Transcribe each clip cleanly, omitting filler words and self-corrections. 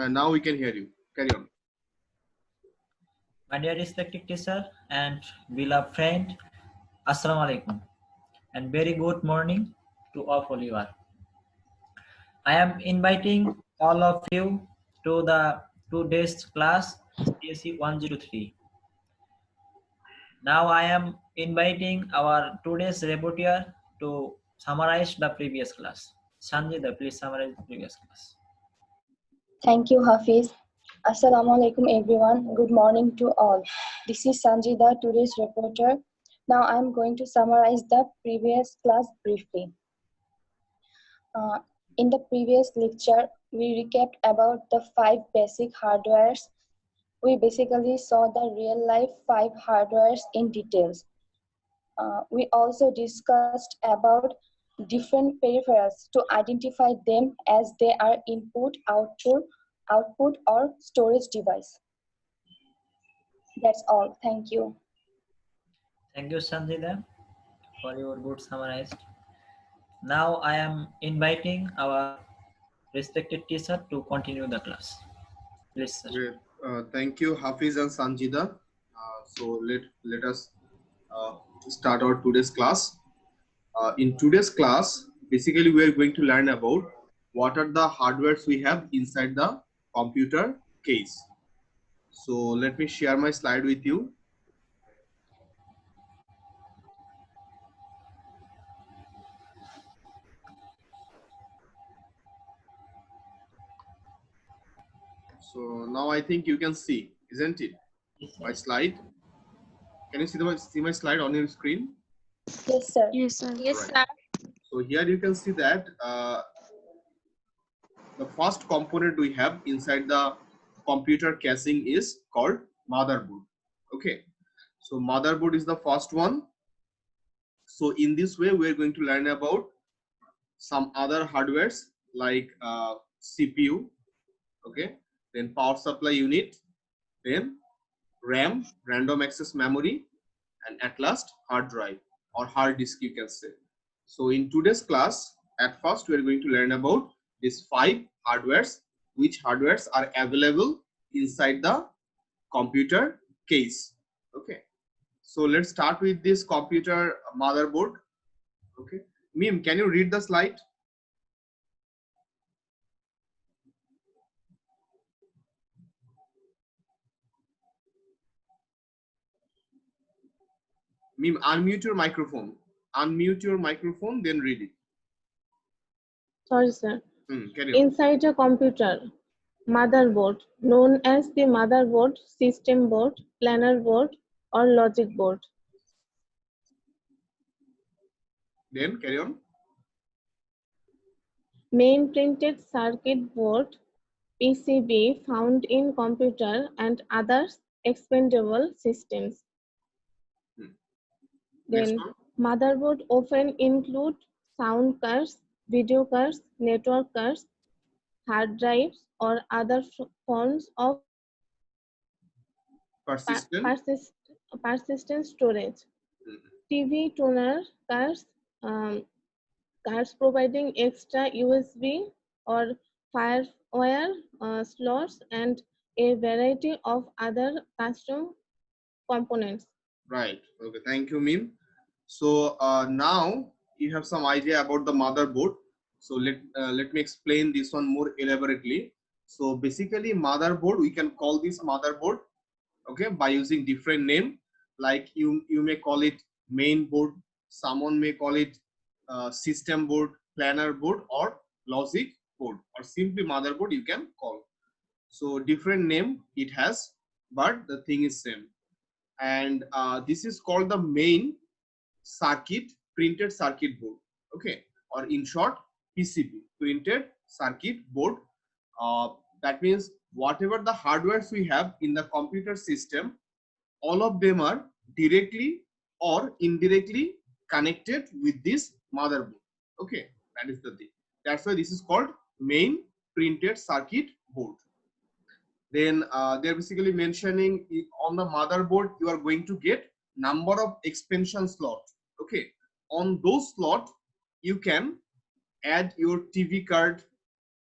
Now we can hear you. Carry on. My dear respected teacher and beloved friend, Assalamu alaikum and very good morning to all of you are. I am inviting all of you to the today's class CSE 103. Now I am inviting our today's reporter to summarize the previous class. Sanjida, please summarize the previous class. Thank you, Hafiz. Assalamu alaikum, everyone. Good morning to all. This is Sanjida, today's reporter. Now I'm going to summarize the previous class briefly. In the previous lecture, we recapped about the 5 basic hardwares. We basically saw the real-life 5 hardwares in details. We also discussed about different peripherals to identify them as they are input, output or storage device. That's all. Thank you. Thank you, Sanjida, for your good summarized. Now I am inviting our respected teacher to continue the class. Please, sir. Great. Thank you, Hafiz and Sanjida. So let us start our today's class. In today's class, basically we are going to learn about what are the hardwares we have inside the computer case. So let me share my slide with you. So now I think you can see, isn't it? Yes, My sir. slide. Can you see my slide on your screen? Yes, sir. Yes, sir. Yes, sir. So here you can see that the first component we have inside the computer casing is called motherboard. Okay, so motherboard is the first one. So in this way we are going to learn about some other hardwares like CPU, okay, then power supply unit, then RAM, random access memory, and at last hard drive or hard disk you can say. So in today's class, at first we are going to learn about these 5 hardwares, which hardwares are available inside the computer case. Okay, so let's start with this computer motherboard. Okay, Mim, can you read the slide? Mim, unmute your microphone. Unmute your microphone, then read it. Sorry, sir. Carry on. Inside a computer, motherboard, known as the motherboard, system board, planner board, or logic board. Then carry on. Main printed circuit board, PCB, found in computer and other expendable systems. Next Then one. motherboard often include sound cards, video cards, network cards, hard drives, or other forms of persistent storage. TV tuner cards, cards providing extra USB or FireWire slots, and a variety of other custom components. Right. Okay. Thank you, Mim. So now you have some idea about the motherboard. So let me explain this one more elaborately. So basically, motherboard, we can call this motherboard, okay, by using different name. Like you may call it main board. Someone may call it system board, planner board, or logic board, or simply motherboard you can call. So different name it has, but the thing is same. And this is called the main circuit printed circuit board, okay, or in short PCB, printed circuit board. That means whatever the hardwares we have in the computer system, all of them are directly or indirectly connected with this motherboard. Okay, that is the thing. That's why this is called main printed circuit board. Then they're basically mentioning on the motherboard you are going to get number of expansion slots. Okay, on those slots you can add your TV card,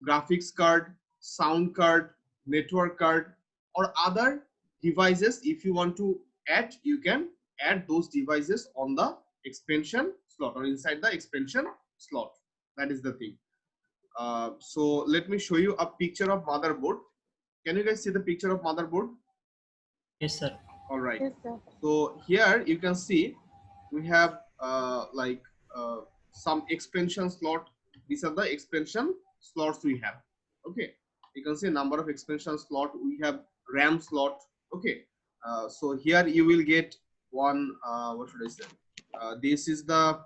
graphics card, sound card, network card, or other devices. If you want to add, you can add those devices on the expansion slot or inside the expansion slot. That is the thing. So let me show you a picture of motherboard. Can you guys see the picture of motherboard? Yes, sir. All right. Yes, sir. So here you can see we have some expansion slot. These are the expansion slots we have. Okay, you can see number of expansion slot. We have RAM slot. Okay, so here you will get one. What should I say? This is the,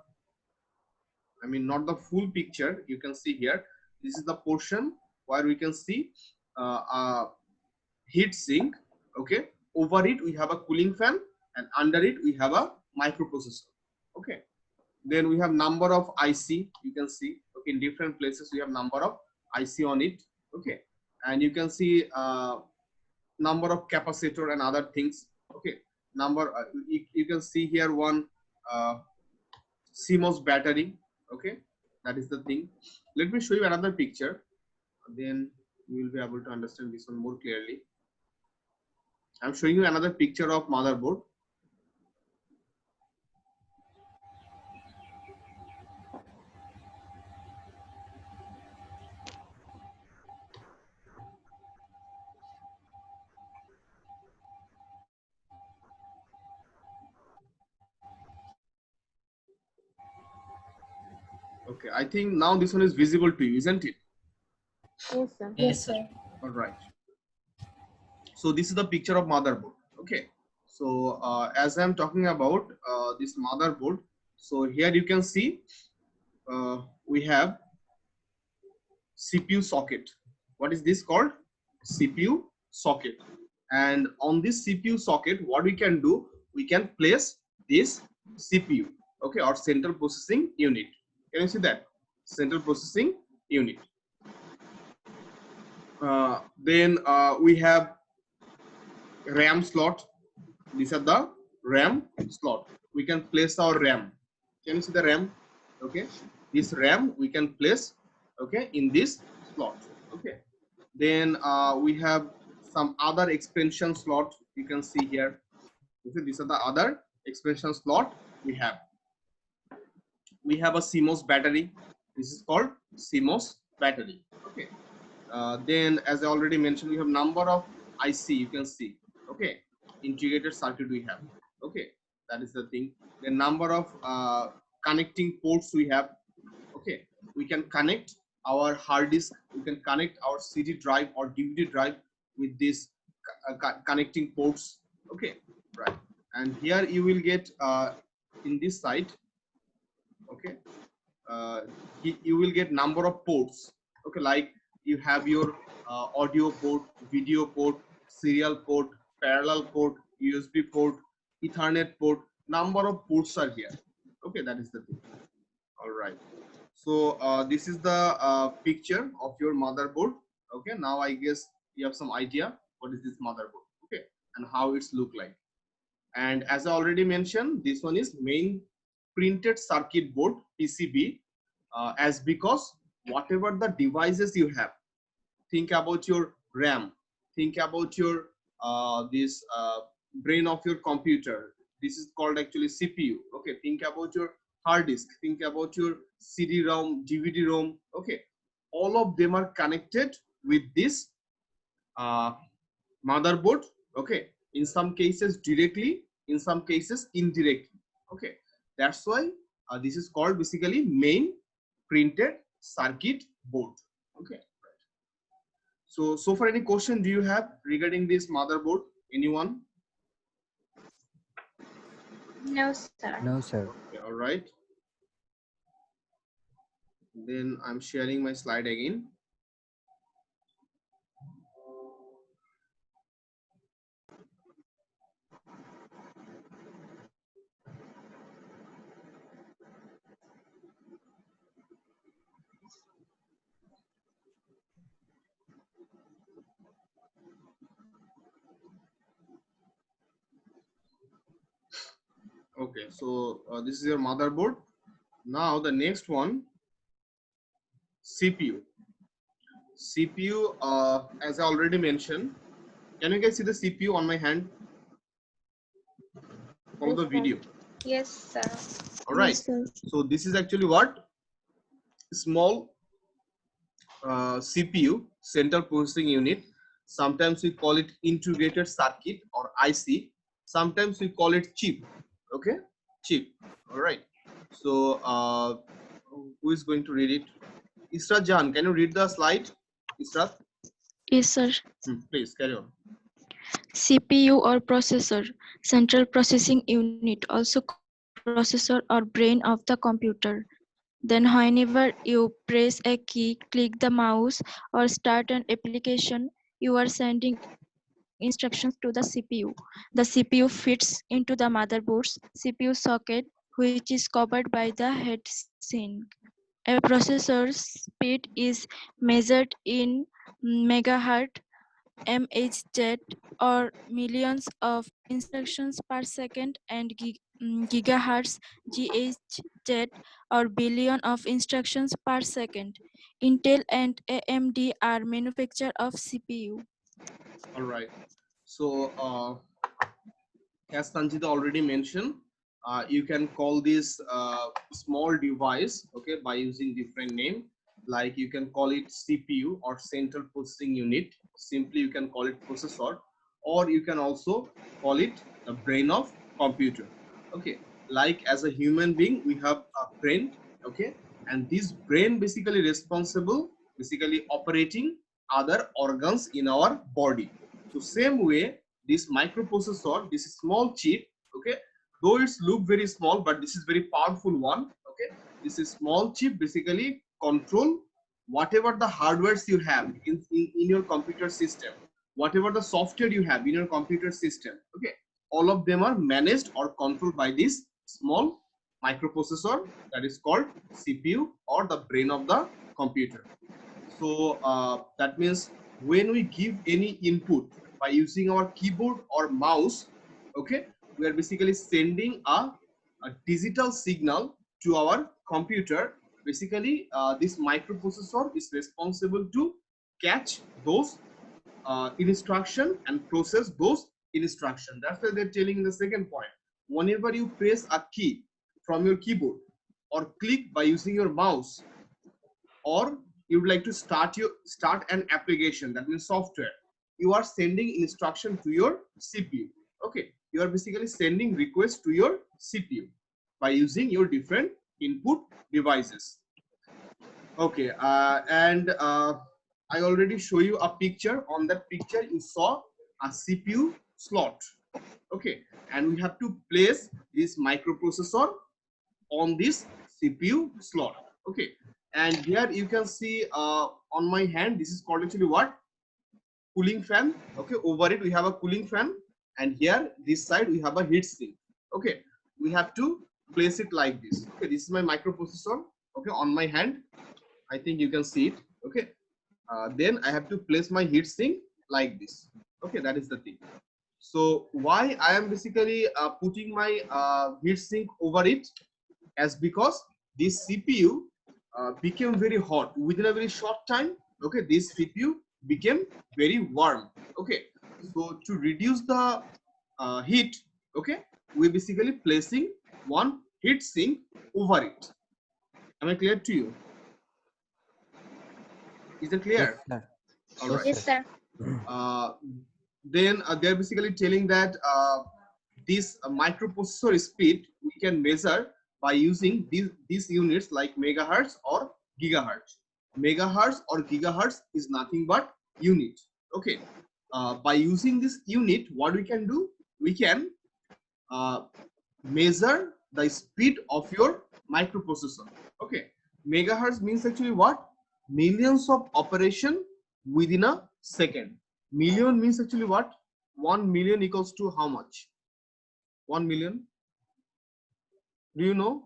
I mean, not the full picture. You can see here. This is the portion where we can see heat sink. Okay, over it we have a cooling fan, and under it we have a microprocessor. Okay, then we have number of IC. You can see, okay, in different places we have number of IC on it. Okay, and you can see number of capacitor and other things. Okay, number you can see here one CMOS battery. Okay, that is the thing. Let me show you another picture, then you will be able to understand this one more clearly. I'm showing you another picture of motherboard. Okay, I think now this one is visible to you, isn't it? Yes, sir. Yes, sir. All right. So this is the picture of motherboard. Okay. So as I'm talking about this motherboard, so here you can see we have CPU socket. What is this called? CPU socket. And on this CPU socket, what we can do, we can place this CPU, okay, or central processing unit. Can you see that? Central processing unit. Then we have RAM slot. These are the RAM slot. We can place our RAM. Can you see the RAM? Okay, this RAM we can place, okay, in this slot. Okay, then we have some other expansion slot. You can see here. Okay, these are the other expansion slot we have. We have a CMOS battery. This is called CMOS battery. Okay. Then, as I already mentioned, we have number of IC. You can see. Okay, integrated circuit we have. Okay, that is the thing. The number of connecting ports we have. Okay, we can connect our hard disk. We can connect our CD drive or DVD drive with this connecting ports. Okay, right. And here you will get in this side. Okay, you will get number of ports. Okay, like you have your audio port, video port, serial port, parallel port, USB port, Ethernet port. Number of ports are here. Okay, that is the thing. All right. So this is the picture of your motherboard. Okay, now I guess you have some idea what is this motherboard. Okay, and how it's look like. And as I already mentioned, this one is main printed circuit board, PCB, as because whatever the devices you have, think about your RAM, think about your this brain of your computer. This is called actually CPU. Okay, think about your hard disk, think about your CD-ROM, DVD-ROM. Okay, all of them are connected with this motherboard. Okay, in some cases directly, in some cases indirectly. Okay, that's why this is called basically main printed circuit board. Okay, right. So far, any question do you have regarding this motherboard? Anyone? No, sir. No, sir. Okay, all right. Then I'm sharing my slide again. Okay, so this is your motherboard. Now the next one, CPU. CPU, as I already mentioned, can you guys see the CPU on my hand? Follow the Yes, sir. video. Yes, sir. All right. Yes, sir. So this is actually what? Small CPU, central processing unit. Sometimes we call it integrated circuit or IC. Sometimes we call it chip. Okay, chip. All right. So who is going to read it? Israt Jahan, can you read the slide? Israt, Yes, sir. please carry on. CPU or processor, central processing unit, also called processor or brain of the computer. Then whenever you press a key, click the mouse, or start an application, you are sending instructions to the CPU. The CPU fits into the motherboard's CPU socket, which is covered by the heatsink. A processor's speed is measured in megahertz, MHz, or millions of instructions per second, and gigahertz, GHz, or billion of instructions per second. Intel and AMD are manufacturer of CPU. All right. So as Sanjita already mentioned, you can call this small device, okay, by using different name. Like you can call it CPU or central processing unit. Simply you can call it processor, or you can also call it the brain of computer. Okay, like as a human being, we have a brain, okay, and this brain basically responsible, basically operating other organs in our body. So same way, this microprocessor, this small chip, okay, though it's look very small, but this is very powerful one. Okay, this is small chip basically control whatever the hardwares you have in your computer system, whatever the software you have in your computer system. Okay, all of them are managed or controlled by this small microprocessor that is called CPU or the brain of the computer. So that means when we give any input by using our keyboard or mouse, okay, we are basically sending a digital signal to our computer. Basically, this microprocessor is responsible to catch those instruction and process those instruction. That's why they're telling in the second point. Whenever you press a key from your keyboard or click by using your mouse, or you would like to start an application, that means software, you are sending instruction to your CPU. Okay, you are basically sending requests to your CPU by using your different input devices. Okay, and I already show you a picture. On that picture you saw a CPU slot. Okay, and we have to place this microprocessor on this CPU slot. Okay, and here you can see on my hand, this is called actually what? Cooling fan. Okay, over it we have a cooling fan, and here this side we have a heat sink. Okay, we have to place it like this. Okay, this is my microprocessor. Okay, on my hand, I think you can see it. Okay, then I have to place my heat sink like this. Okay, that is the thing. So why I am basically putting my heat sink over it, as because this CPU became very hot within a very short time. Okay, this CPU became very warm. Okay, so to reduce the heat, okay, we basically placing one heat sink over it. Am I clear to you? Is it clear? Yes, sir. All Yes, right. Yes, sir. Then they're basically telling that this microprocessor speed we can measure by using these units like megahertz or gigahertz. Megahertz or gigahertz is nothing but unit. Okay, by using this unit, what we can do? We can measure the speed of your microprocessor. Okay, megahertz means actually what? Millions of operation within a second. Million means actually what? 1 million equals to how much? 1 million. Do you know?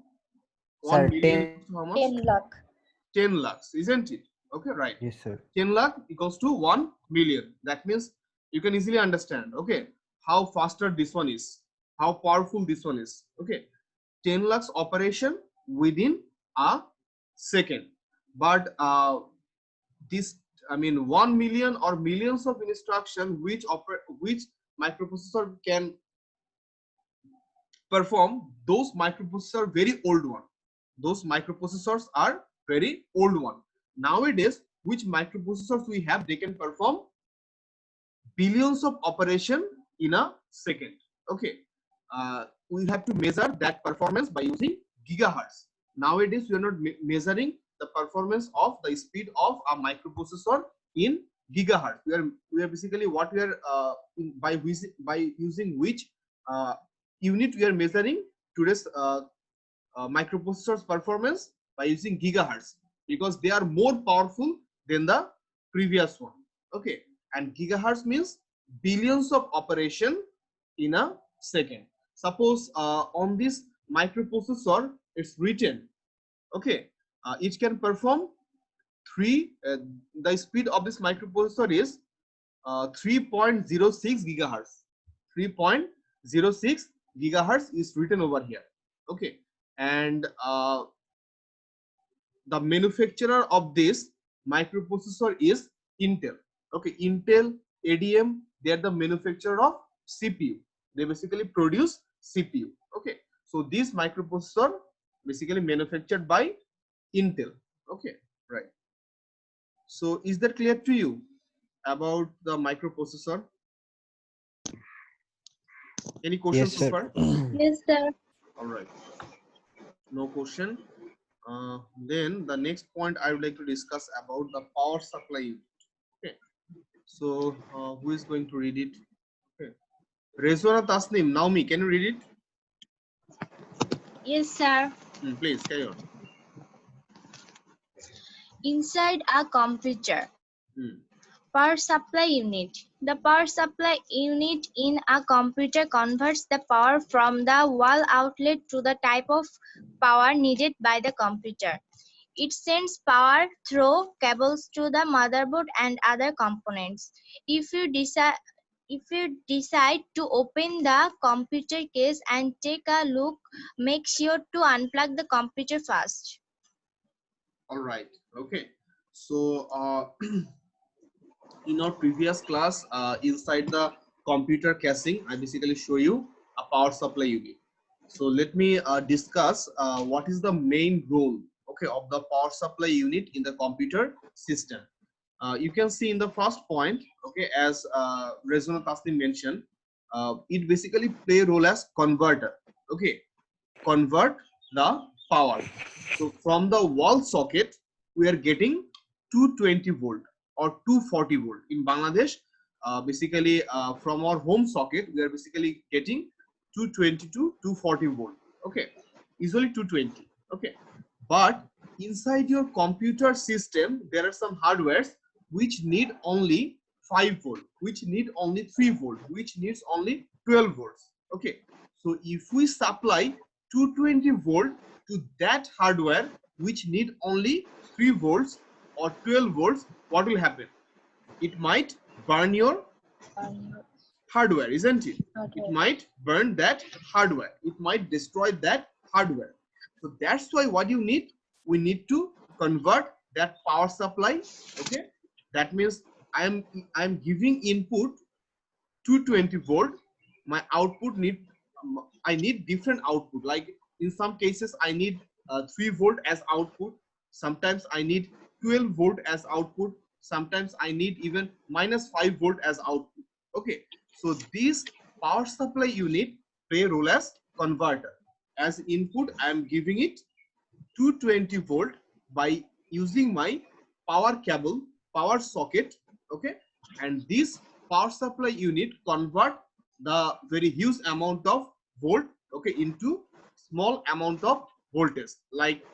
Sir, 1 million equals to how much? 10 lakh. 10 lakhs, isn't it? Okay, right. yes, sir. 10 lakh equals to 1 million. That means you can easily understand, okay, how faster this one is, how powerful this one is. Okay, 10 lakhs operation within a second. But this 1 million or millions of instruction which microprocessor can perform. Those microprocessors are very old one. Those microprocessors are very old one. Nowadays, which microprocessors we have, they can perform billions of operation in a second. Okay, we have to measure that performance by using gigahertz. Nowadays, we are not measuring the performance of the speed of a microprocessor in gigahertz. We are basically what we are by using which unit we are measuring today's microprocessor's performance by using gigahertz, because they are more powerful than the previous one. Okay, and gigahertz means billions of operation in a second. Suppose on this microprocessor it's written, okay, it can perform the speed of this microprocessor is 3.06 gigahertz. 3.06 gigahertz is written over here. Okay, and the manufacturer of this microprocessor is Intel. Okay, Intel, ADM, they are the manufacturer of CPU. They basically produce CPU. Okay, so this microprocessor basically manufactured by Intel. Okay, right. So is that clear to you about the microprocessor? Any questions Yes, so sir. far? Yes, sir. All right, no question. Then the next point I would like to discuss about the power supply unit. Okay, so who is going to read it? Okay, Rezwana Tasnim, Naomi, can you read it? Yes, sir. Please carry on. Inside a computer. Hmm. Power supply unit. The power supply unit in a computer converts the power from the wall outlet to the type of power needed by the computer. It sends power through cables to the motherboard and other components. If you decide to open the computer case and take a look, make sure to unplug the computer first. All right. Okay. So in our previous class, inside the computer casing, I basically show you a power supply unit. So let me discuss what is the main role, okay, of the power supply unit in the computer system. You can see in the first point, okay, as Rezwana Tasnim mentioned, it basically play a role as converter. Okay, convert the power. So from the wall socket, we are getting 220 volt or 240 volt. In Bangladesh, basically from our home socket, we are basically getting 220 to 240 volt. Okay, usually 220. Okay, but inside your computer system, there are some hardwares which need only 5 volt, which need only 3 volt, which needs only 12 volts. Okay, so if we supply 220 volt to that hardware which need only 3 volts or 12 volts, what will happen? It might burn your hardware, isn't it? It might burn that hardware. It might destroy that hardware. So that's why what you need, we need to convert that power supply. Okay, that means I'm giving input 220 volt. My output I need different output. Like in some cases I need 3 volt as output. Sometimes I need 12 volt as output. Sometimes I need even -5 volt as output. Okay, so this power supply unit play a role as converter. As input, I am giving it 220 volt by using my power cable, power socket. Okay, and this power supply unit convert the very huge amount of volt, okay, into small amount of voltage. Like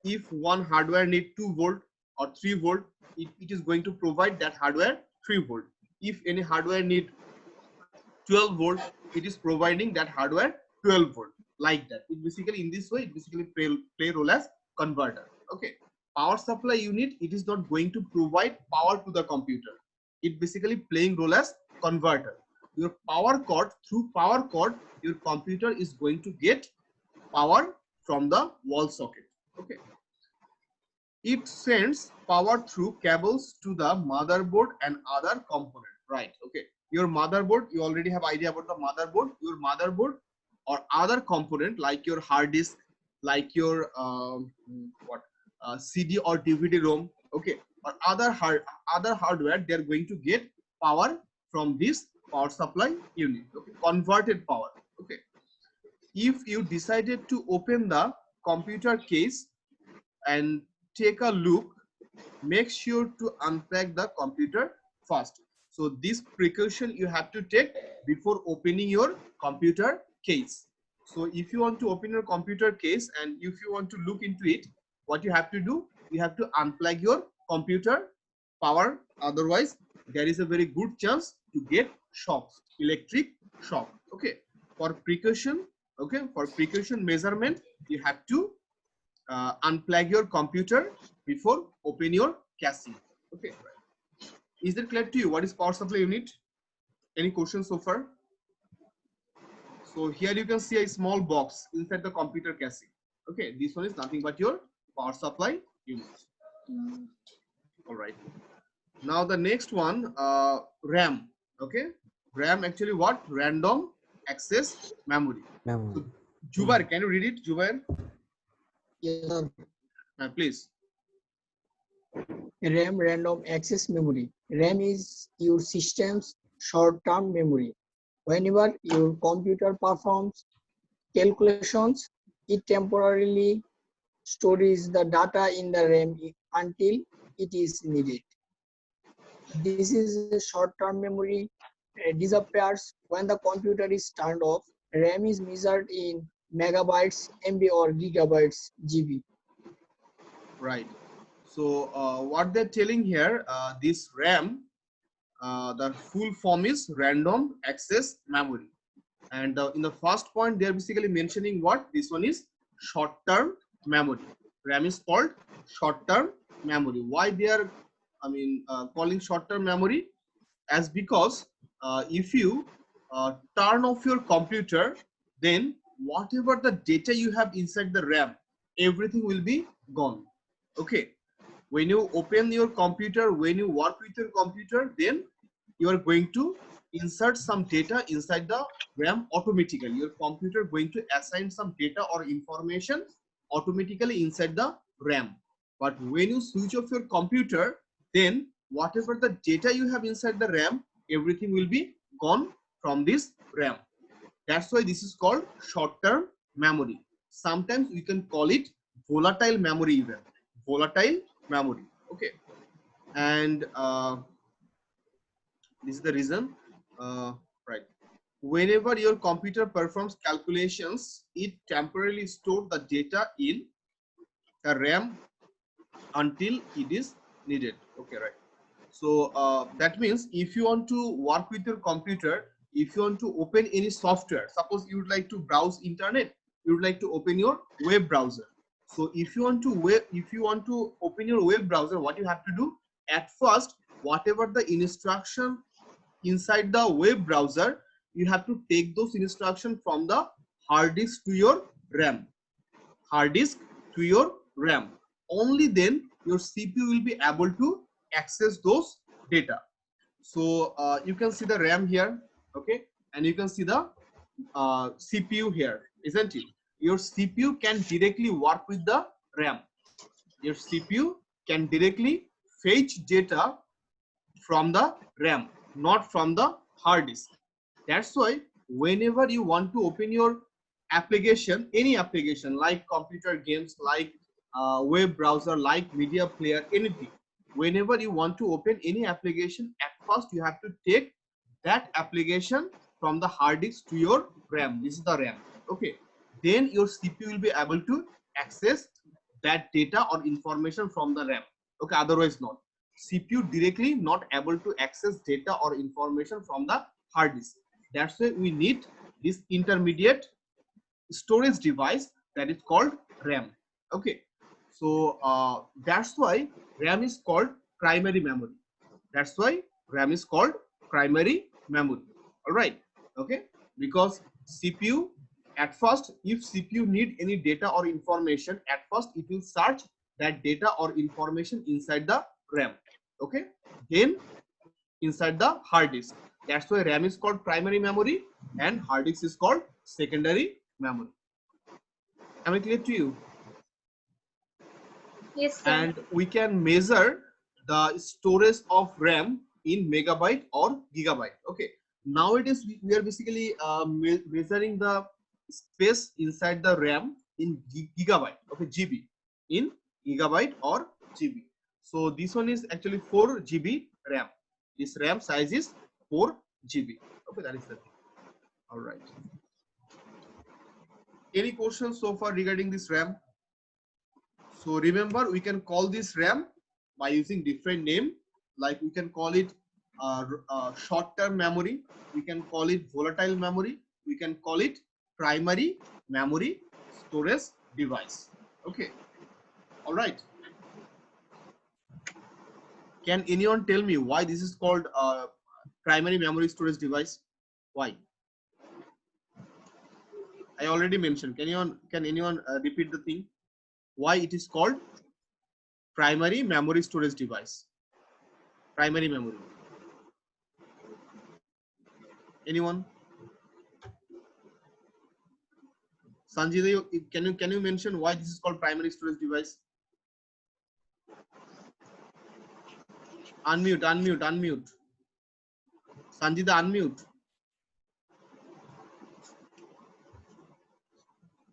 if one hardware need 2 volt or 3 volt, it is going to provide that hardware 3 volt. If any hardware need 12 volt, it is providing that hardware 12 volt, like that. It basically, in this way, it basically play role as converter. Okay, power supply unit, it is not going to provide power to the computer. It basically playing role as converter. Your power cord, through power cord, your computer is going to get power from the wall socket. Okay, it sends power through cables to the motherboard and other component, right? Okay, your motherboard, you already have idea about the motherboard. Your motherboard or other component like your hard disk, like your CD or DVD ROM, okay, or other hardware, they are going to get power from this power supply unit, okay, converted power. Okay, if you decided to open the computer case and take a look, make sure to unplug the computer first. So this precaution you have to take before opening your computer case. So if you want to open your computer case and if you want to look into it, what you have to do, you have to unplug your computer power. Otherwise, there is a very good chance to get shocks, electric shock. Okay, for precaution, okay, for precaution measurement, you have to unplug your computer before open your casing. Okay, is that clear to you? What is power supply unit? Any questions so far? So here you can see a small box inside the computer casing. Okay, this one is nothing but your power supply unit. All right. Now the next one, RAM. Okay, RAM actually what? Random access memory. So, Jubair, can you read it, Jubair? Yes, sir. Please. RAM, random access memory. RAM is your system's short-term memory. Whenever your computer performs calculations, it temporarily stores the data in the RAM until it is needed. This is a short-term memory. Disappears when the computer is turned off. RAM is measured in megabytes, MB or gigabytes, GB. Right. So what they're telling here, this RAM, the full form is random access memory. And in the first point, they're basically mentioning what? This one is short-term memory. RAM is called short-term memory. Why they are, calling short-term memory? As because if you turn off your computer, then whatever the data you have inside the RAM, everything will be gone. Okay, when you open your computer, when you work with your computer, then you are going to insert some data inside the RAM automatically. Your computer going to assign some data or information automatically inside the RAM. But when you switch off your computer, then whatever the data you have inside the RAM, everything will be gone from this RAM. That's why this is called short-term memory. Sometimes we can call it volatile memory even. Volatile memory. Okay. And this is the reason. Right. Whenever your computer performs calculations, it temporarily stores the data in the RAM until it is needed. Okay, right. So that means if you want to work with your computer, if you want to open any software, suppose you would like to browse internet, you would like to open your web browser. So if you want to open your web browser, what you have to do at first, whatever the instruction inside the web browser, you have to take those instructions from the hard disk to your RAM. Hard disk to your RAM. Only then your CPU will be able to access those data. So you can see the RAM here, okay, and you can see the CPU here, isn't it? Your CPU can directly work with the RAM. Your CPU can directly fetch data from the RAM, not from the hard disk. That's why whenever you want to open your application, any application like computer games, like web browser, like media player, anything, whenever you want to open any application, at first you have to take that application from the hard disk to your RAM. This is the RAM. Okay. Then your CPU will be able to access that data or information from the RAM. Okay. Otherwise not. CPU directly not able to access data or information from the hard disk. That's why we need this intermediate storage device that is called RAM. Okay. So that's why RAM is called primary memory. That's why RAM is called primary memory. All right. Okay. Because CPU, at first, if CPU need any data or information, at first it will search that data or information inside the RAM. Okay, then inside the hard disk. That's why RAM is called primary memory and hard disk is called secondary memory. Am I clear to you? Yes, sir. And we can measure the storage of RAM in megabyte or gigabyte. Okay, nowadays we are basically measuring the space inside the RAM in gigabyte. Okay, GB, in gigabyte or GB. So this one is actually 4 GB RAM. This RAM size is 4 GB. Okay, that is the thing. All right. Any questions so far regarding this RAM? So remember, we can call this RAM by using different name. Like we can call it short-term memory. We can call it volatile memory. We can call it primary memory storage device. Okay. All right. Can anyone tell me why this is called primary memory storage device? Why? I already mentioned. Can anyone repeat the thing? Why it is called primary memory storage device? Primary memory. Anyone? Sanjay, can you mention why this is called primary storage device? Unmute. Sanjita, unmute.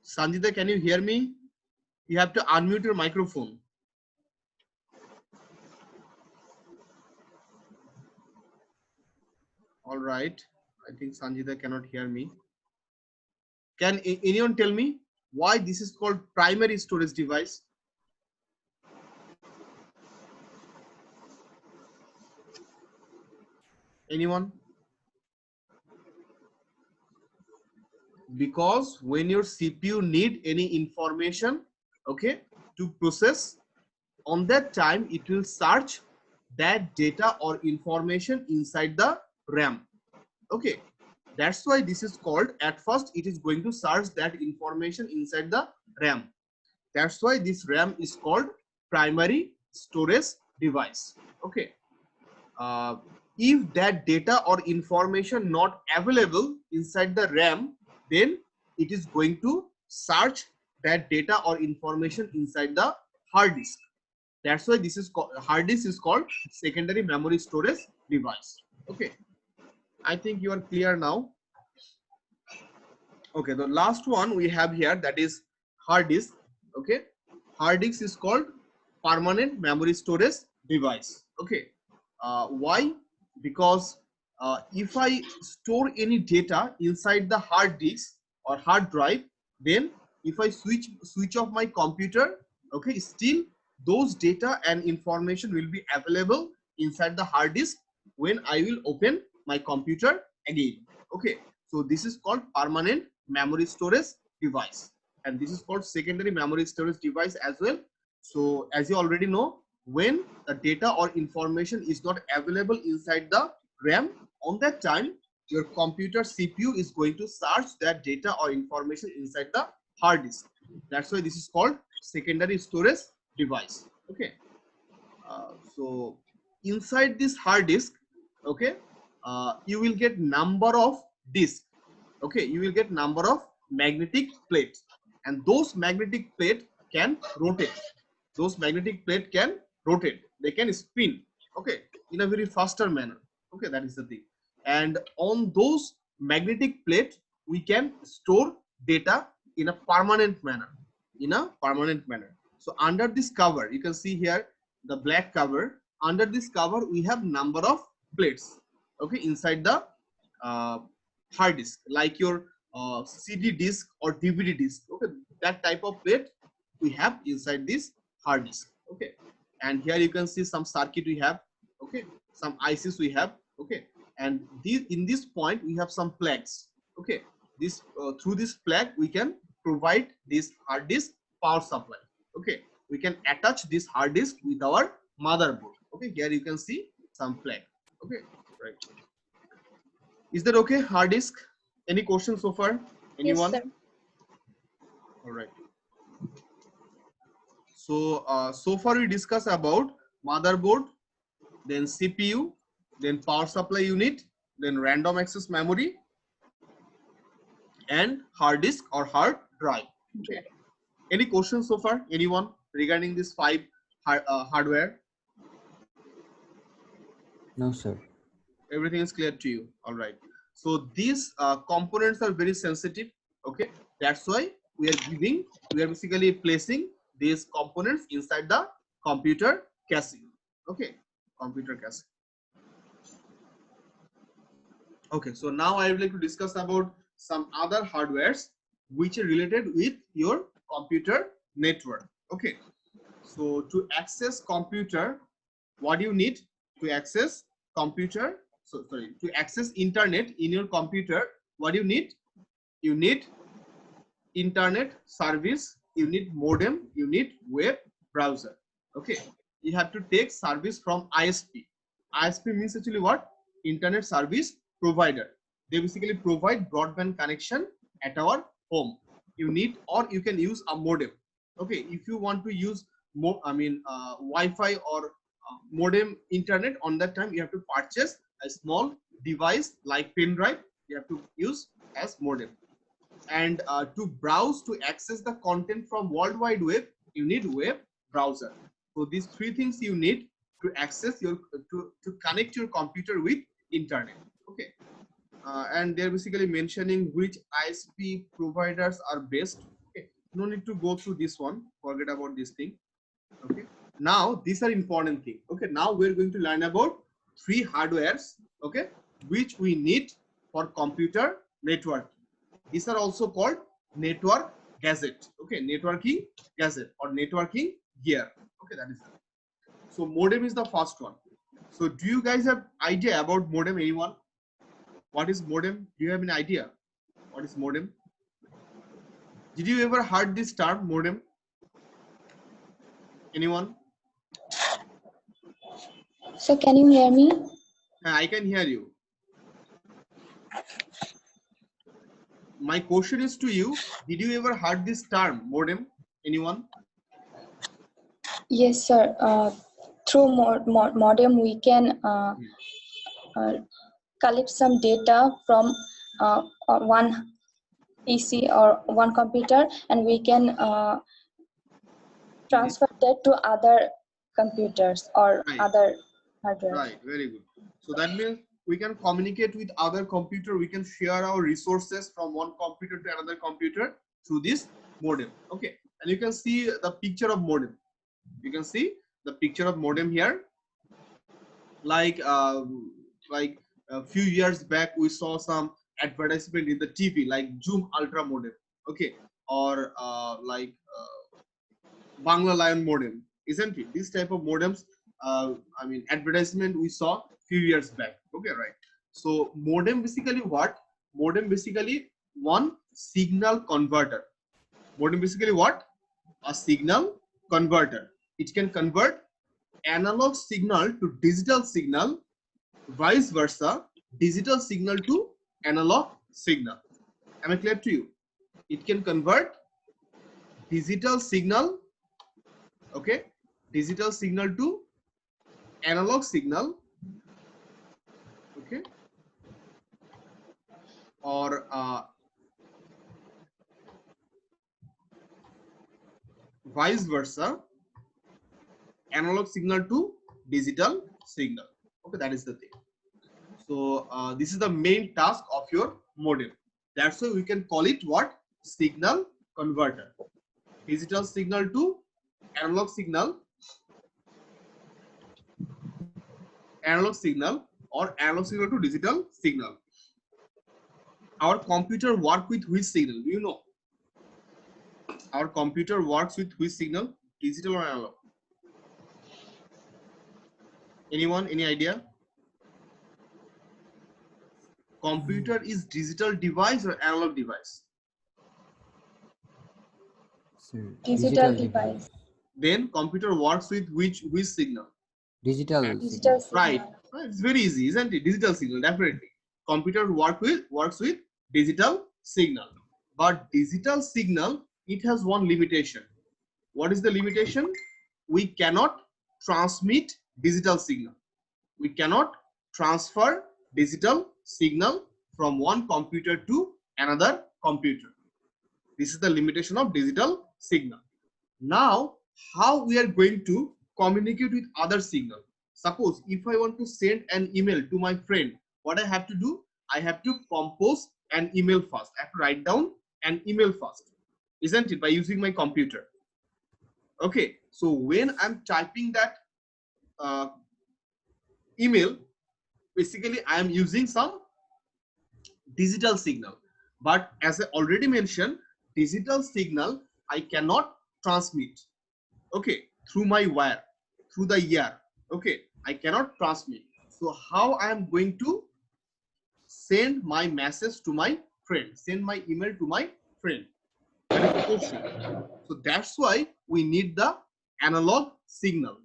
Sanjita, can you hear me? You have to unmute your microphone. All right. I think Sanjita cannot hear me. Can anyone tell me why this is called primary storage device? Anyone? Because when your CPU need any information, okay, to process, on that time it will search that data or information inside the RAM. Okay, that's why this is called, at first it is going to search that information inside the RAM. That's why this RAM is called primary storage device. Okay, if that data or information not available inside the RAM, then it is going to search that data or information inside the hard disk. That's why this is called, hard disk is called secondary memory storage device. Okay, I think you are clear now. Okay, the last one we have here, that is hard disk. Okay, hard disk is called permanent memory storage device. Okay, why? Because if I store any data inside the hard disk or hard drive, then if I switch off my computer, okay, still those data and information will be available inside the hard disk when I will open my computer again. Okay, so this is called permanent memory storage device, and this is called secondary memory storage device as well. So as you already know, when the data or information is not available inside the RAM, on that time your computer CPU is going to search that data or information inside the hard disk. That's why this is called secondary storage device. Okay, so inside this hard disk, okay, you will get number of disks. Okay, you will get number of magnetic plates, and those magnetic plate can rotate. Those magnetic plate can rotate, they can spin, okay, in a very faster manner. Okay, that is the thing. And on those magnetic plate we can store data in a permanent manner, so under this cover, you can see here the black cover. Under this cover we have number of plates, okay, inside the hard disk, like your CD disk or DVD disk. Okay, that type of plate we have inside this hard disk. Okay, and here you can see some circuit we have, okay, some ICs we have, okay, and in this point we have some plugs. Okay, this through this plug we can provide this hard disk power supply. Okay, we can attach this hard disk with our motherboard. Okay, here you can see some plug. Okay, right. Is that okay? Hard disk. Any questions so far? Anyone? Yes, sir. All right. So so far we discussed about motherboard, then CPU, then power supply unit, then random access memory, and hard disk or hard drive. Okay. Any questions so far? Anyone regarding this 5 hardware? No, sir. Everything is clear to you. All right. So these components are very sensitive. Okay. That's why we are basically placing these components inside the computer casing. Okay. Computer casing. Okay. So now I would like to discuss about some other hardwares which are related with your computer network. Okay. So to access computer, what do you need to access computer? So sorry, to access internet in your computer, what do you need? You need internet service, you need modem, you need web browser. Okay, you have to take service from ISP. ISP means actually what? Internet service provider. They basically provide broadband connection at our home. You need, or you can use a modem. Okay, if you want to use Wi-Fi or modem internet, on that time you have to purchase a small device like pen drive. You have to use as modem. And to browse, to access the content from World Wide Web, you need web browser. So these 3 things you need to access your to connect your computer with internet. Okay. And they're basically mentioning which ISP providers are best. Okay, no need to go through this one, forget about this thing. Okay, now these are important things. Okay, now we're going to learn about 3 hardwares, okay, which we need for computer network. These are also called network gadget. Okay, networking gadget or networking gear. Okay, that is it. So modem is the first one. So do you guys have idea about modem? Anyone? What is modem? Do you have an idea? What is modem? Did you ever heard this term modem? Anyone? So can you hear me? I can hear you. My question is to you. Did you ever heard this term modem? Anyone? Yes, sir. Through modem, we can collect some data from one PC or one computer, and we can transfer that to other computers or Right. other hardware. Right, very good. So that means we can communicate with other computer. We can share our resources from one computer to another computer through this modem. Okay, and you can see the picture of modem. You can see the picture of modem here. Like a few years back, we saw some advertisement in the TV like Zoom Ultra modem. Okay, or Bangla Lion modem, isn't it? This type of modems, advertisement we saw few years back. Okay, right. So modem basically what? Modem basically one signal converter. Modem basically what? A signal converter. It can convert analog signal to digital signal, vice versa, digital signal to analog signal. Am I clear to you? It can convert digital signal, okay, digital signal to analog signal, okay, or vice versa, analog signal to digital signal. Okay, that is the thing. So this is the main task of your modem. That's why we can call it what? Signal converter. Digital signal to analog signal, or analog signal to digital signal. Our computer work with which signal? Do you know? Our computer works with which signal? Digital or analog? Anyone? Any idea? Computer is digital device or analog device? Sir, Digital device. Then computer works with which signal? Digital Digital signal. signal. Right. It's very easy, isn't it? Digital signal, definitely. Computer works with digital signal. But digital signal, it has one limitation. What is the limitation? We cannot transmit digital signal. We cannot transfer digital signal from one computer to another computer. This is the limitation of digital signal. Now, how we are going to communicate with other signal? Suppose if I want to send an email to my friend, what I have to do? I have to compose an email first. I have to write down an email first, isn't it? By using my computer. Okay, so when I'm typing that email, basically I am using some digital signal. But as I already mentioned, digital signal I cannot transmit. Okay, through my wire, through the ear. Okay, I cannot transmit. So how I am going to send my message to my friend, send my email to my friend? That is the question. So that's why we need the analog signal.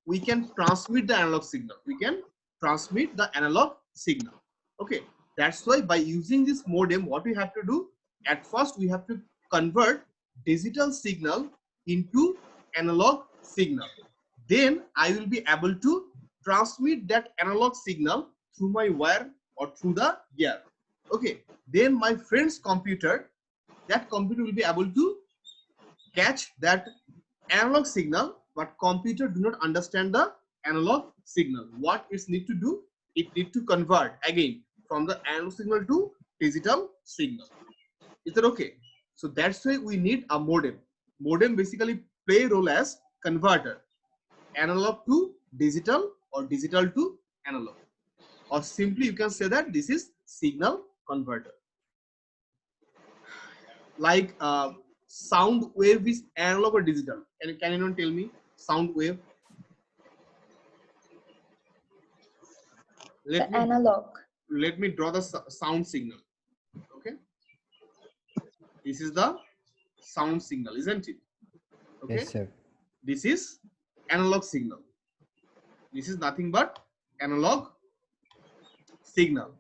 We can transmit the analog signal. We can transmit the analog signal. Okay, that's why by using this modem, what we have to do? At first, we have to convert digital signal into analog signal. Then I will be able to transmit that analog signal through my wire or through the ear. Okay, then my friend's computer, that computer will be able to catch that analog signal, but computer do not understand the analog signal. What it need to do? It need to convert again from the analog signal to digital signal. Is that okay? So that's why we need a modem. Modem basically play a role as converter, analog to digital or digital to analog, or simply you can say that this is signal converter. Like sound wave is analog or digital? Can anyone tell me sound wave? Analog. Let me draw the sound signal. Okay, this is the sound signal, isn't it? Okay, Yes, sir. this is analog signal. This is nothing but analog signal,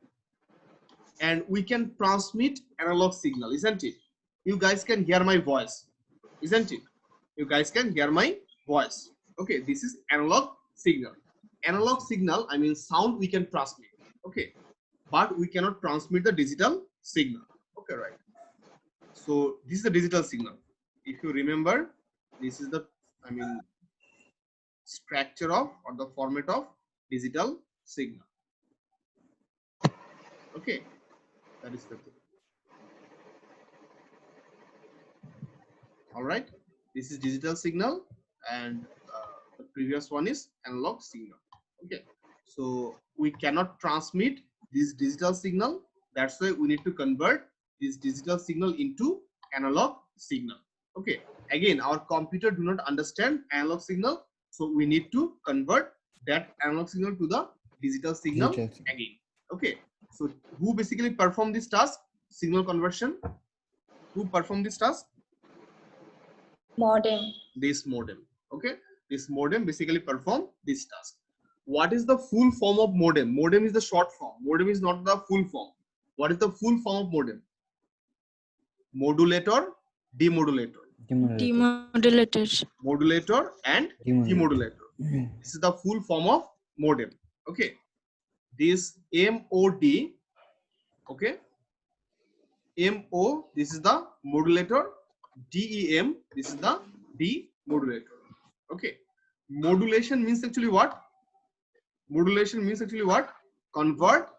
and we can transmit analog signal, isn't it? You guys can hear my voice, isn't it? You guys can hear my voice. Okay, this is analog signal. Analog signal, I mean sound, we can transmit. Okay, but we cannot transmit the digital signal. Okay, right. So this is the digital signal. If you remember, this is the, I mean, structure of or the format of digital signal. Okay, that is the thing. All right, this is digital signal, and the previous one is analog signal. Okay, so we cannot transmit this digital signal. That's why we need to convert this digital signal into analog signal. Okay, again, our computer do not understand analog signal, so we need to convert that analog signal to the digital signal again. Okay, so who basically perform this task? Signal conversion. Who perform this task? Modem. This modem. Okay, this modem basically perform this task. What is the full form of modem? Modem is the short form. Modem is not the full form. What is the full form of modem? Modulator, demodulator. Demodulator. Modulator and demodulator. This is the full form of modem. Okay, this MOD. Okay, MO, this is the modulator. DEM, this is the demodulator. Okay, modulation means actually what? Modulation means actually what? Convert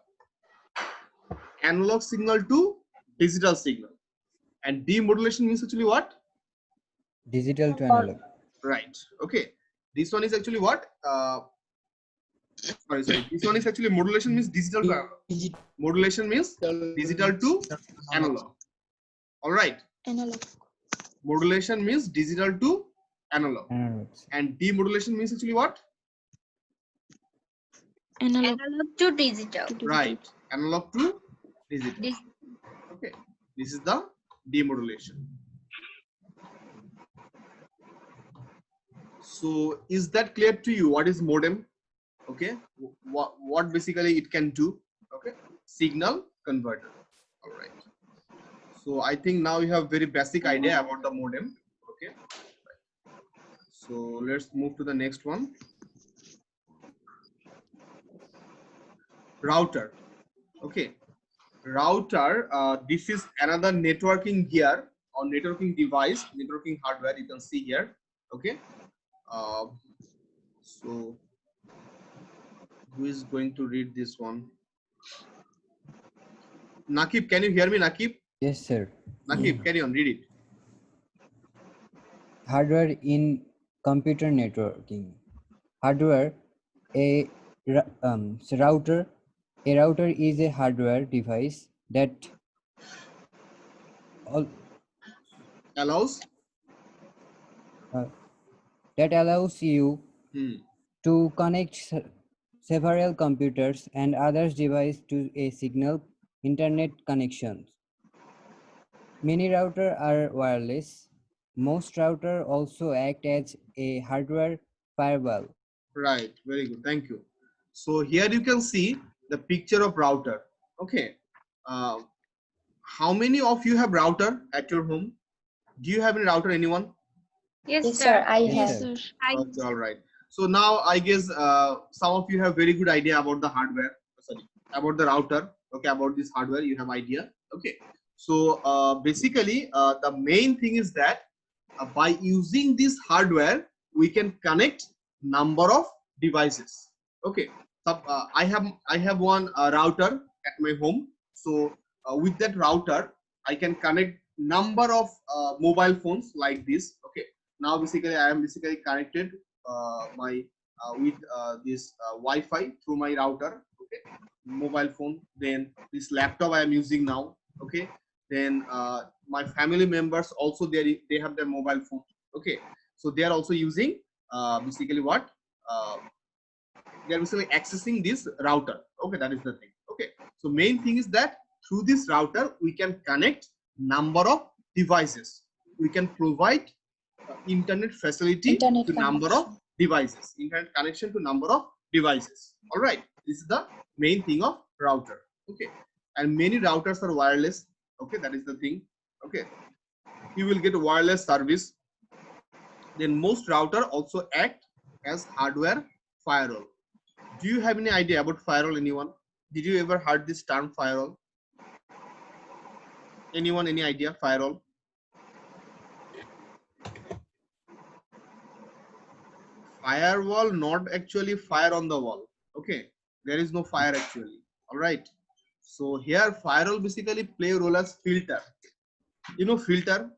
analog signal to digital signal. And demodulation means actually what? Digital to analog. Right. Okay. This one is actually what? Sorry. This one is actually modulation means digital to analog. Modulation means digital to analog. All right. Analog. Modulation means digital to analog. And demodulation means actually what? Analog. Analog to digital. Right. Analog to digital. Okay. This is the demodulation. So is that clear to you? What is modem? Okay. What basically it can do? Okay. Signal converter. All right. So I think now you have very basic idea about the modem. Okay. So let's move to the next one. Router. Okay, router, this is another networking gear or networking device, networking hardware, you can see here. Okay, so who is going to read this one? Nakib, can you hear me, Nakib? Yes, sir. Nakib, carry on, read it. Hardware in computer networking. Hardware, so router. A router is a hardware device that Allows allows you Hmm. to connect several computers and other devices to a signal internet connections. Many routers are wireless. Most routers also act as a hardware firewall. Right, very good, thank you. So here you can see the picture of router. Okay, how many of you have router at your home? Do you have any router, anyone? Yes, Yes, sir. sir, I Yes, have. sir. Okay, all right. So now I guess some of you have very good idea about the hardware, sorry, about the router. Okay, about this hardware, you have idea. Okay, so basically the main thing is that by using this hardware, we can connect number of devices. Okay, so I have one router at my home. So with that router, I can connect number of mobile phones like this. Okay, now basically I am basically connected my with this Wi-Fi through my router. Okay, mobile phone. Then this laptop I am using now. Okay, then my family members also they have their mobile phone. Okay, so they are also using basically what they are basically accessing this router. Okay, that is the thing. Okay, so main thing is that through this router we can connect number of devices. We can provide internet facility Internet to number of connection. devices, internet connection to number of devices. All right, this is the main thing of router. Okay, and many routers are wireless. Okay, that is the thing. Okay, you will get wireless service. Then most router also act as hardware firewall. Do you have any idea about firewall, anyone? Did you ever heard this term firewall? Anyone, any idea firewall? Firewall, not actually fire on the wall. Okay, there is no fire actually. All right, so here firewall basically play a role as filter. You know filter?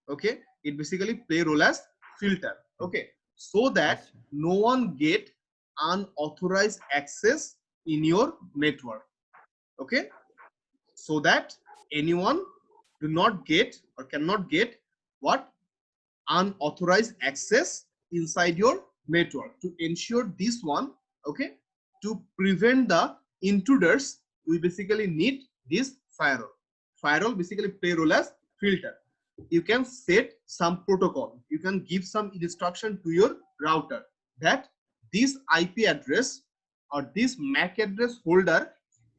Okay, it basically play role as filter. Okay, so that Yes, sir. no one get unauthorized access in your network. Okay, so that anyone do not get or cannot get what unauthorized access inside your network. To ensure this one, okay, to prevent the intruders, we basically need this firewall. Firewall basically play role as filter. You can set some protocol, you can give some instruction to your router that this IP address or this MAC address holder,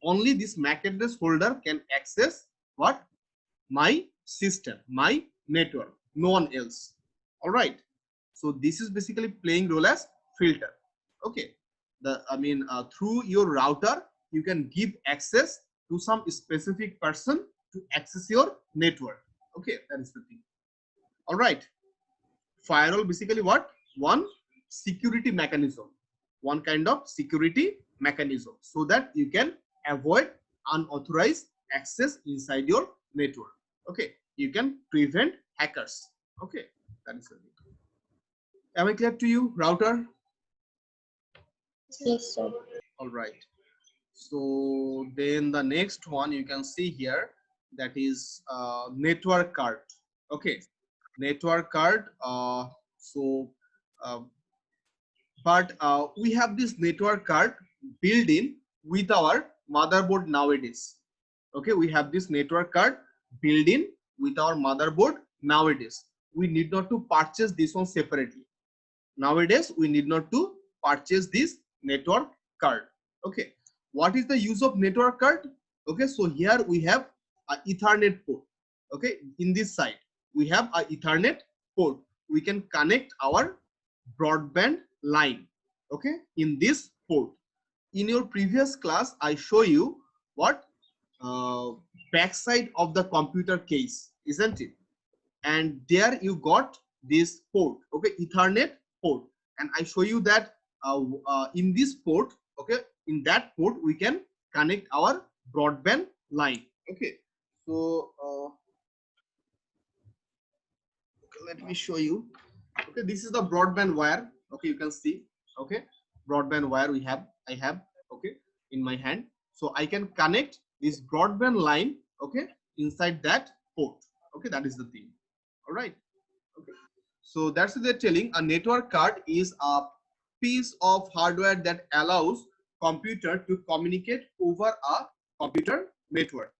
only this MAC address holder can access what? My system, my network, no one else. All right, so this is basically playing role as filter. Okay, through your router you can give access to some specific person to access your network. Okay, that is the thing. All right, firewall basically what? One security mechanism, one kind of security mechanism, so that you can avoid unauthorized access inside your network. Okay, you can prevent hackers. Okay, that is the thing. Am I clear to you, router? Yes, sir. All right, so then the next one you can see here, that is network card. Okay, network card. Uh, but we have this network card built in with our motherboard nowadays. Okay, we have this network card built in with our motherboard nowadays. We need not to purchase this one separately. Nowadays we need not to purchase this network card. Okay, what is the use of network card? Okay, so here we have a Ethernet port. Okay, in this side we have a Ethernet port we can connect our broadband line, okay, in this port. In your previous class, I show you what backside of the computer case, isn't it? And there you got this port, okay, Ethernet port, and I show you that in this port, okay, in that port we can connect our broadband line, okay. So let me show you. Okay, this is the broadband wire, okay, you can see, okay, broadband wire I have, okay, in my hand. So I can connect this broadband line, okay, inside that port, okay, that is the thing. All right, okay. So that's what they're telling. A network card is a piece of hardware that allows computer to communicate over a computer network.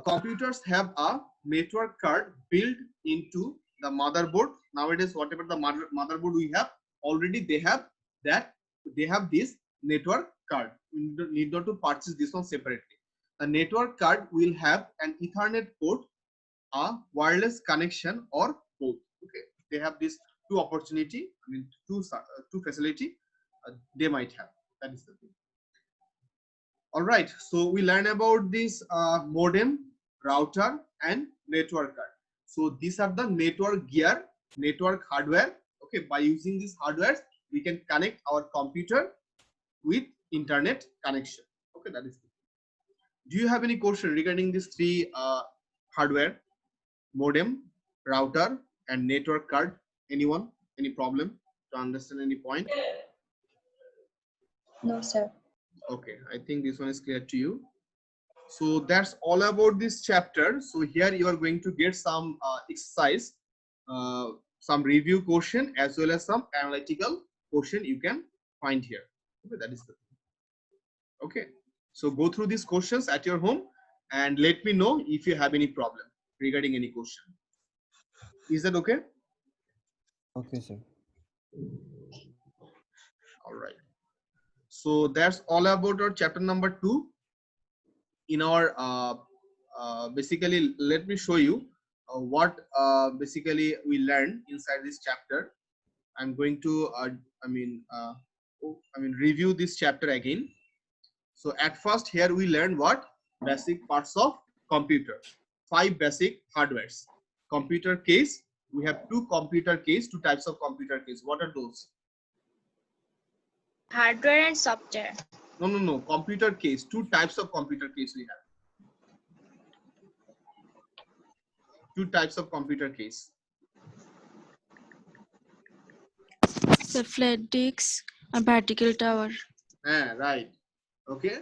Computers have a network card built into the motherboard. Nowadays, whatever the motherboard we have, already they have this network card. You need not to purchase this one separately. The network card will have an Ethernet port, a wireless connection, or both. Okay, they have these two opportunity. I mean, two facility they might have. That is the thing. All right, so we learn about this modem, router, and network card. So these are the network gear, network hardware. Okay, by using these hardware, we can connect our computer with internet connection. Okay, that is it. Do you have any question regarding these three hardware, modem, router, and network card? Anyone? Any problem to understand any point? No, sir. Okay, I think this one is clear to you. So that's all about this chapter. So here you are going to get some exercise, some review question, as well as some analytical question you can find here. Okay, that is the thing. Okay, so go through these questions at your home and let me know if you have any problem regarding any question. Is that okay? Okay, sir. All right. So that's all about our chapter number 2. In our basically, let me show you what basically we learned inside this chapter. I'm going to review this chapter again. So at first here we learned what basic parts of computer, 5 basic hardwares. Computer case, we have 2 computer case, 2 types of computer case. What are those? Hardware and software. No. Computer case. 2 types of computer case we have. 2 types of computer case. The flat disc, a vertical tower. Right. Okay.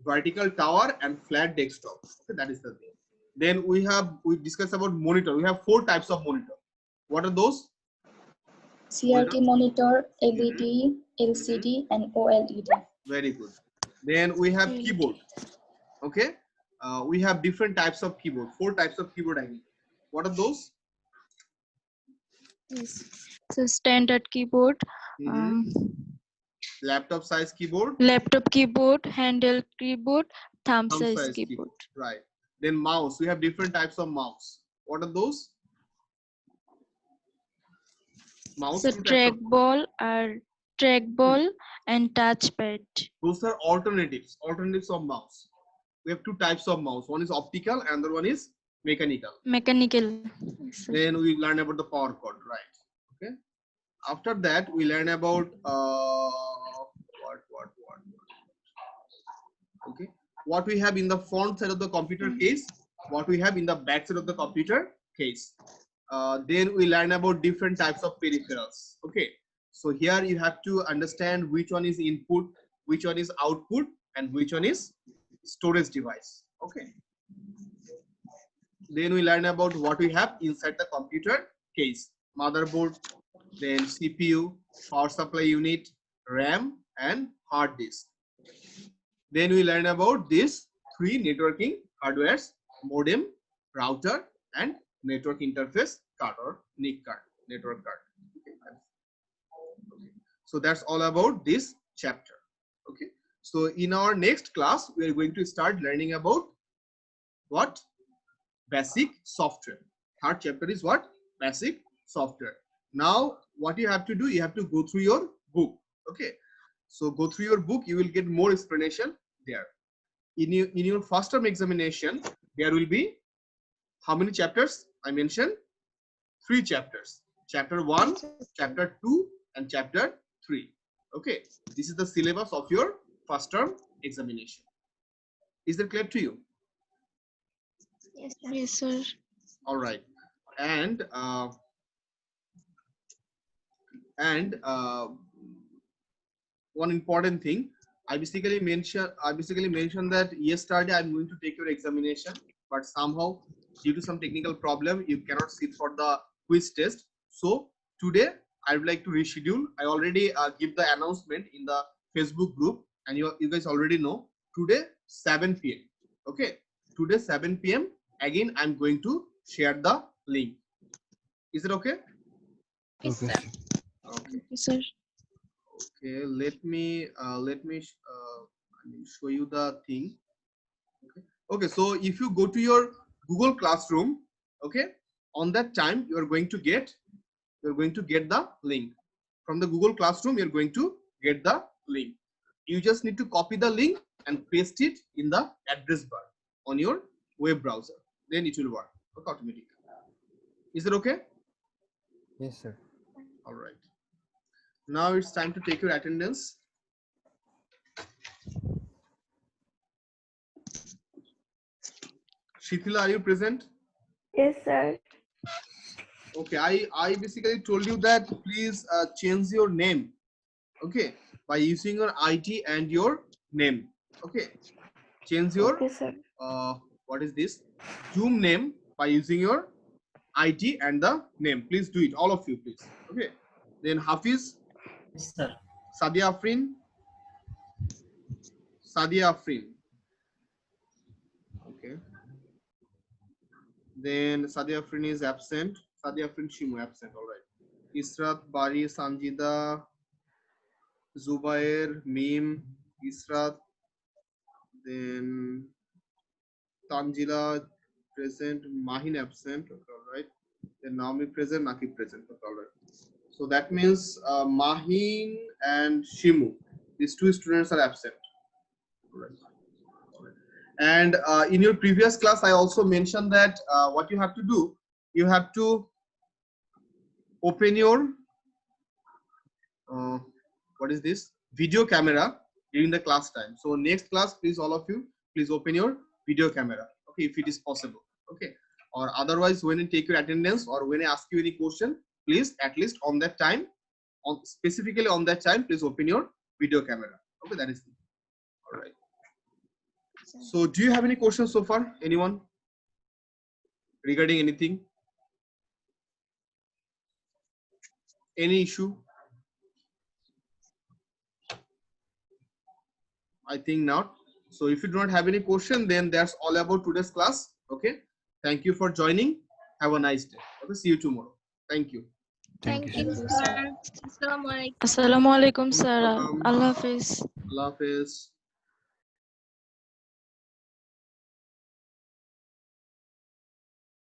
Vertical tower and flat desktop. Okay, that is the thing. Then we discussed about monitor. We have 4 types of monitor. What are those? CRT monitor, LED, LCD, and OLED. Very good. Then we have keyboard. Okay. We have different types of keyboard. 4 types of keyboard again. What are those? Yes. So standard keyboard, Laptop size keyboard. laptop keyboard, handheld keyboard, thumb size keyboard. Right. Then mouse. We have different types of mouse. What are those? Mouse. So trackball and touchpad. Those are alternatives of mouse. We have 2 types of mouse. One is optical and the other one is mechanical. Mechanical. Then we learn about the power cord, right? Okay. After that, we learn about Okay. What we have in the front side of the computer case, what we have in the back side of the computer case. Then we learn about different types of peripherals. Okay. So here you have to understand which one is input, which one is output, and which one is storage device. Okay. Then we learn about what we have inside the computer case: motherboard, then CPU, power supply unit, RAM, and hard disk. Then we learn about these 3 networking hardwares: modem, router, and network interface card or NIC card, network card. Okay. So that's all about this chapter. Okay. So in our next class, we are going to start learning about what? Basic software. Third chapter is what? Basic software. Now, what you have to do, you have to go through your book. Okay. So go through your book, you will get more explanation there. In your first term examination, there will be how many chapters? I mentioned 3 chapters. Chapter 1, chapter 2, and chapter 3. Okay. This is the syllabus of your first term examination. Is that clear to you? Yes, sir. Yes, sir. All right. And one important thing, I basically mentioned that yesterday I'm going to take your examination, but somehow due to some technical problem you cannot sit for the quiz test. So today I would like to reschedule. I already give the announcement in the Facebook group, and you guys already know. Today 7 p.m. Okay, today 7 p.m. again I'm going to share the link. Is it okay? Yes, Okay, sir. sir. Okay. Yes, sir. Okay, let me show you the thing. Okay, so if you go to your Google Classroom, okay, on that time you're going to get the link from the Google Classroom. You're going to get the link. You just need to copy the link and paste it in the address bar on your web browser. Then it will work automatically. Is it okay? Yes, sir. All right. Now it's time to take your attendance. Shithila, are you present? Yes, sir. Okay, I basically told you that please change your name, okay, by using your ID and your name. Okay, change your Okay, sir. what is this, Zoom name by using your ID and the name. Please do it, all of you, please. Okay, then Hafiz, Yes, sir. Sadia Afrin. Okay, then Sadia Afrin is absent. Sadia Afrin Shimu absent. All right. Israt, Bari, Sanjida, Zubair, Mim, Israt, then Tanjila present, Mahin absent. Okay, all right. Then Naomi present, Nakib present. Okay, all right. So that means Mahin and Shimu, these 2 students are absent. All right. And in your previous class, I also mentioned that what you have to do, you have to open your what is this, video camera during the class time. So next class, please, all of you, please open your video camera. Okay, if it is possible. Okay, or otherwise, when you take your attendance or when I ask you any question, please at least on that time, specifically on that time, please open your video camera. Okay, that is it. All right. So do you have any questions so far? Anyone regarding anything? Any issue? I think not. So if you do not have any question, then that's all about today's class. Okay. Thank you for joining. Have a nice day. Okay. See you tomorrow. Thank you. Thank you, sir. sir. Assalamualaikum. Assalamualaikum, sir. Welcome. Allah Hafiz. Allah Hafiz.